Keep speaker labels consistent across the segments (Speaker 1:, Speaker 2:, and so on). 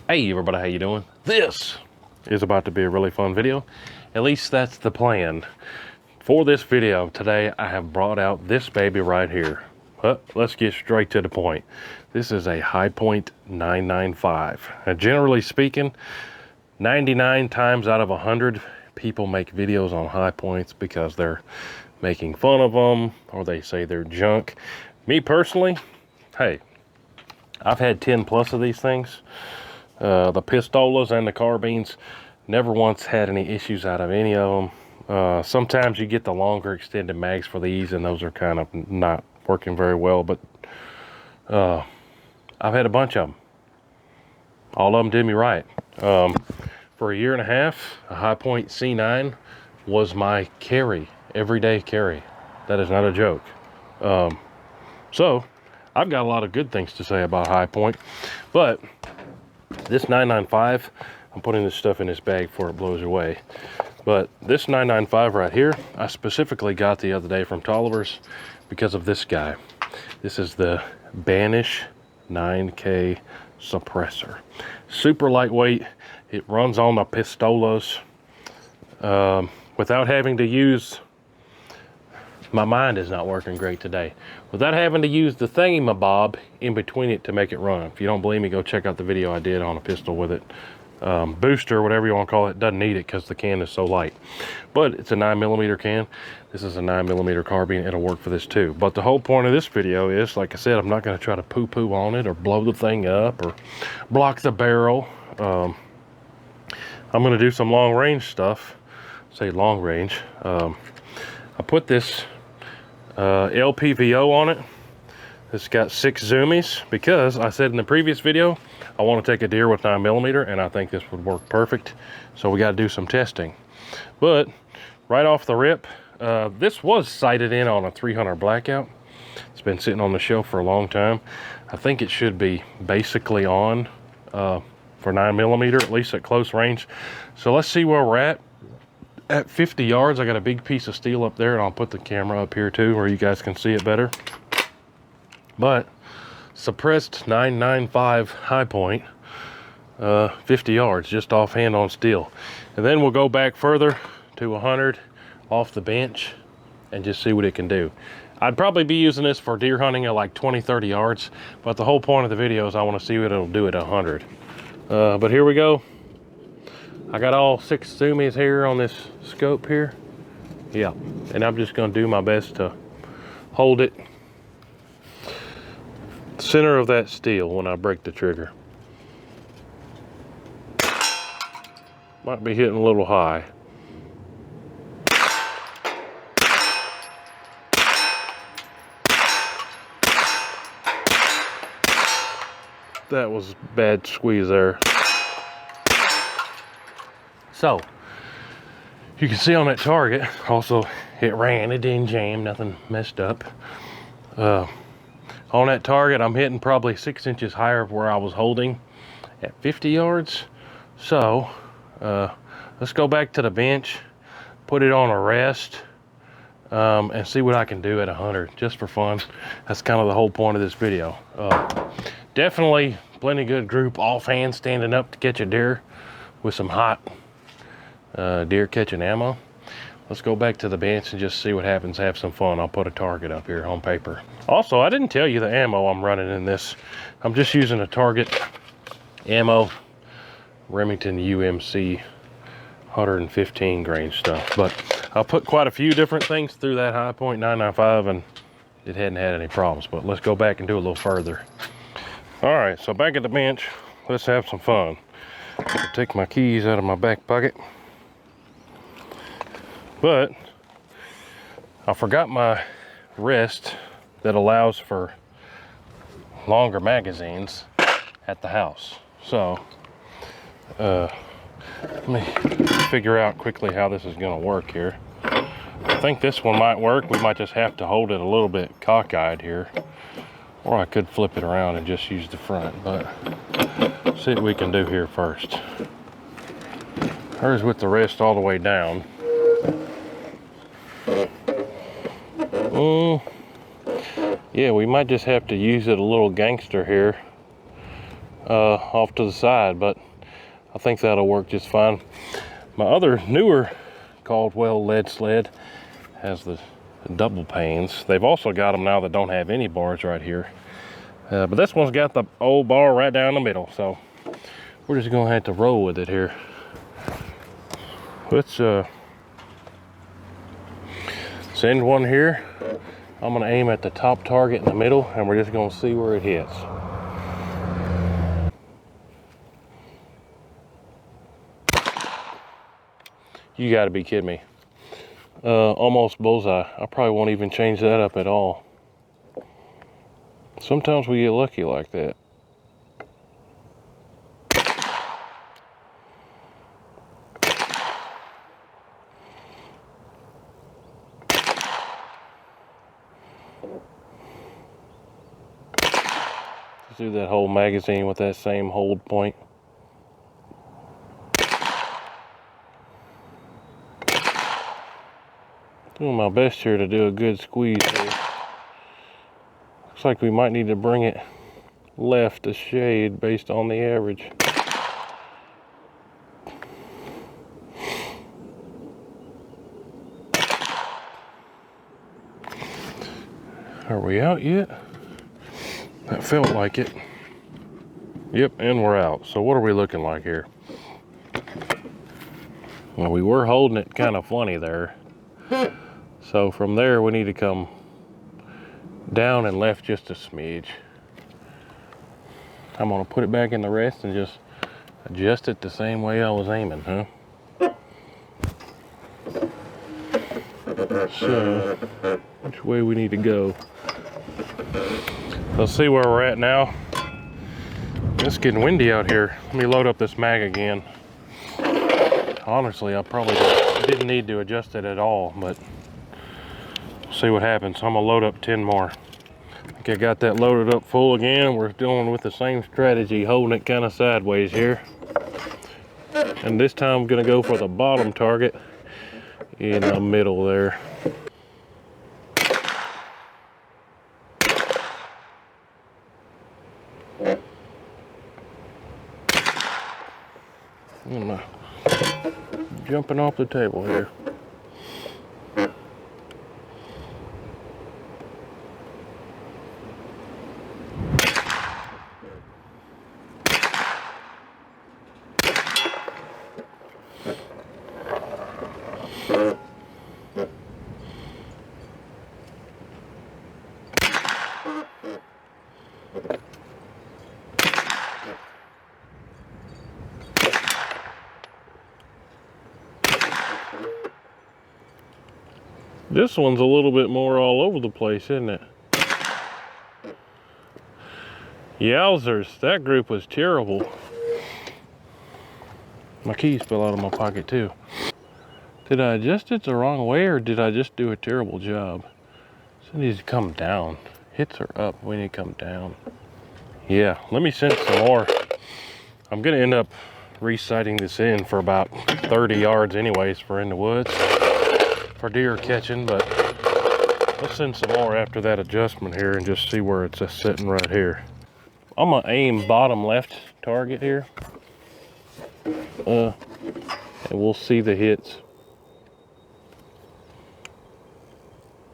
Speaker 1: Hey everybody, how you doing? This is about to be a really fun video. At least that's the plan. For this video today, I have brought out this baby right here. But let's get straight to the point. This is a Hi-Point 995. Now, generally speaking, 99 times out of 100, people make videos on Hi-Points because they're making fun of them or they say they're junk. Me personally, hey, I've had 10 plus of these things. The pistolas and the carbines, never once had any issues out of any of them. Sometimes you get the longer extended mags for these and those are kind of not working very well, but I've had a bunch of them. All of them did me right. For a year and a half, a Hi-Point C9 was my carry, everyday carry. That is not a joke. So I've got a lot of good things to say about Hi-Point, but this 995, I'm putting this stuff in this bag before it blows away. But this 995 right here, I specifically got the other day from Tolliver's because of this guy. This is the Banish 9K suppressor. Super lightweight. It runs on the pistolas without having to use, my mind is not working great today, without having to use the thingamabob in between it to make it run. If you don't believe me, go check out the video I did on a pistol with it. Booster, whatever you want to call it, doesn't need it because the can is so light. But it's a 9mm can. This is a 9mm carbine. It'll work for this too. But the whole point of this video is, like I said, I'm not going to try to poo-poo on it or blow the thing up or block the barrel. I'm going to do some long range stuff. Say long range. I put this LPVO on it. It's got 6 zoomies because I said in the previous video I want to take a deer with 9mm and I think this would work perfect. So we got to do some testing. But right off the rip, this was sighted in on a 300 blackout. It's been sitting on the shelf for a long time. I think it should be basically on for 9mm, at least at close range. So let's see where we're at. At 50 yards, I got a big piece of steel up there, and I'll put the camera up here too where you guys can see it better. But suppressed 995 Hi-Point, 50 yards just offhand on steel. And then we'll go back further to 100 off the bench and just see what it can do. I'd probably be using this for deer hunting at like 20-30 yards, but the whole point of the video is I want to see what it'll do at 100. But here we go. I got all 6 zoomies here on this scope here. Yeah, and I'm just going to do my best to hold it center of that steel when I break the trigger. Might be hitting a little high. That was bad squeeze there. So, you can see on that target, also it ran, it didn't jam, nothing messed up. On that target, I'm hitting probably 6 inches higher of where I was holding at 50 yards. So, let's go back to the bench, put it on a rest, and see what I can do at 100, just for fun. That's kind of the whole point of this video. Definitely plenty good group, off hand standing up to catch a deer with some hot deer catching ammo. Let's go back to the bench and just see what happens, have some fun. I'll put a target up here on paper. Also, I didn't tell you the ammo I'm running in this. I'm just using a Target ammo, Remington UMC 115 grain stuff. But I'll put quite a few different things through that Hi-Point 995 and it hadn't had any problems. But let's go back and do a little further. All right, so back at the bench, let's have some fun. I'll take my keys out of my back pocket. But I forgot my wrist that allows for longer magazines at the house. So let me figure out quickly how this is going to work here. I think this one might work. We might just have to hold it a little bit cockeyed here, or I could flip it around and just use the front, but see what we can do here first. Hers with the wrist all the way down. Yeah, we might just have to use it a little gangster here off to the side, but I think that'll work just fine. My other newer Caldwell lead sled has the double panes. They've also got them now that don't have any bars right here. But this one's got the old bar right down the middle, so we're just gonna have to roll with it here. Let's send one here. I'm gonna aim at the top target in the middle, and we're just gonna see where it hits. You gotta be kidding me. Almost bullseye. I probably won't even change that up at all. Sometimes we get lucky like that. Let's do that whole magazine with that same hold point. Doing my best here to do a good squeeze here. Looks like we might need to bring it left a shade based on the average. Are we out yet? That felt like it. Yep, and we're out. So what are we looking like here? Well, we were holding it kind of funny there. So from there we need to come down and left just a smidge. I'm gonna put it back in the rest and just adjust it the same way I was aiming, huh? So, which way we need to go? Let's see where we're at now. It's getting windy out here. Let me load up this mag again. Honestly, I probably didn't need to adjust it at all, but see what happens. I'm gonna load up 10 more. I think I got that loaded up full again. We're dealing with the same strategy, holding it kind of sideways here. And this time I'm gonna go for the bottom target in the middle there. I'm jumping off the table here. This one's a little bit more all over the place, isn't it? Yowzers, that group was terrible. My keys fell out of my pocket too. Did I adjust it the wrong way, or did I just do a terrible job? It needs to come down. Hits are up, we need to come down. Yeah, let me send some more. I'm gonna end up resighting this in for about 30 yards anyways for in the woods for deer catching, but let's send some more after that adjustment here and just see where it's just sitting right here. I'm gonna aim bottom left target here. And we'll see the hits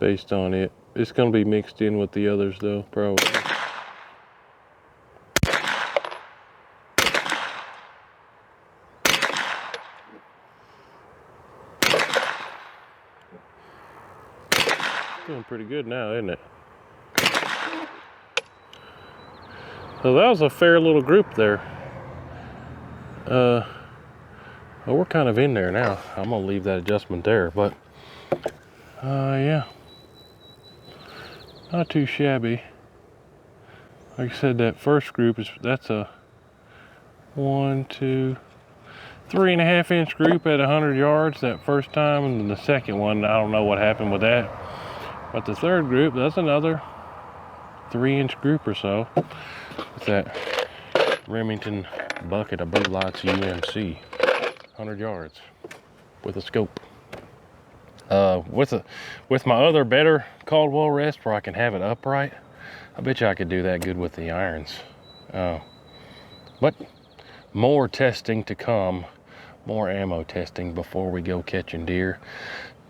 Speaker 1: based on it. It's gonna be mixed in with the others though, probably. Doing pretty good now, isn't it? So that was a fair little group there. Well, we're kind of in there now. I'm gonna leave that adjustment there, but yeah, not too shabby. Like I said, that first group that's a 1, 2, 3.5 inch group at 100 yards that first time, and then the second one, I don't know what happened with that. But the third group, that's another 3-inch group or so. It's that Remington bucket of Blue Lights UMC, 100 yards with a scope. With my other better Caldwell rest where I can have it upright, I bet you I could do that good with the irons. But more testing to come, more ammo testing before we go catching deer.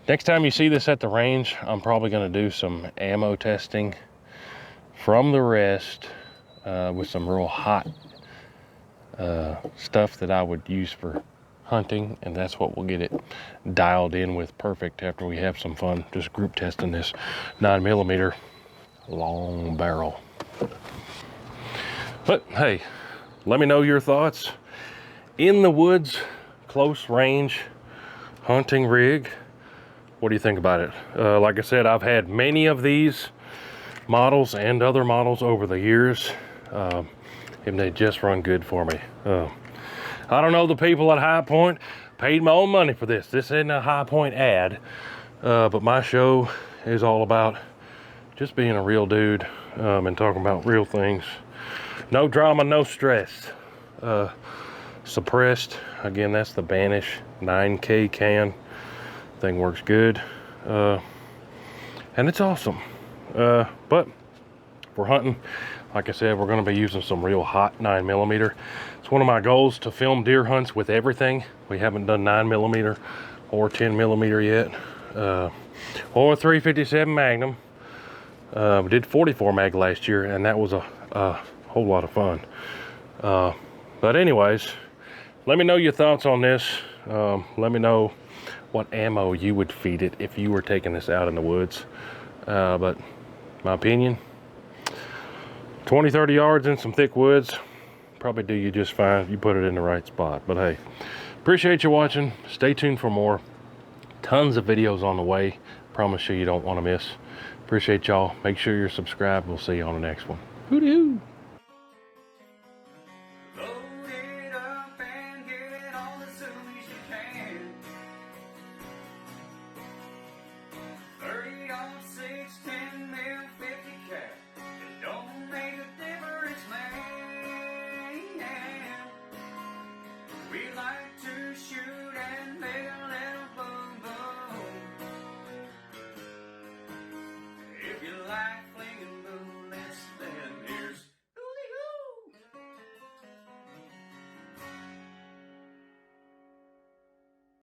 Speaker 1: Next time you see this at the range, I'm probably going to do some ammo testing from the rest with some real hot stuff that I would use for hunting, and that's what we'll get it dialed in with perfect after we have some fun just group testing this 9mm long barrel. But hey, let me know your thoughts. In the woods, close range hunting rig, what do you think about it? Like I said, I've had many of these models and other models over the years, and they just run good for me. I don't know the people at High Point, paid my own money for this. This isn't a High Point ad, but my show is all about just being a real dude and talking about real things. No drama, no stress. Suppressed, again, that's the Banish 9K can. Thing works good, and it's awesome. But for hunting, like I said, we're going to be using some real hot 9mm. It's one of my goals to film deer hunts with everything. We haven't done 9mm or 10mm yet, or 357 Magnum. We did 44 mag last year, and that was a whole lot of fun. But anyways, let me know your thoughts on this. Let me know what ammo you would feed it if you were taking this out in the woods. But my opinion, 20-30 yards in some thick woods probably do you just fine if you put it in the right spot. But hey, appreciate you watching. Stay tuned for more. Tons of videos on the way. Promise you don't want to miss. Appreciate y'all. Make sure you're subscribed. We'll see you on the next one. Hooty-hoo.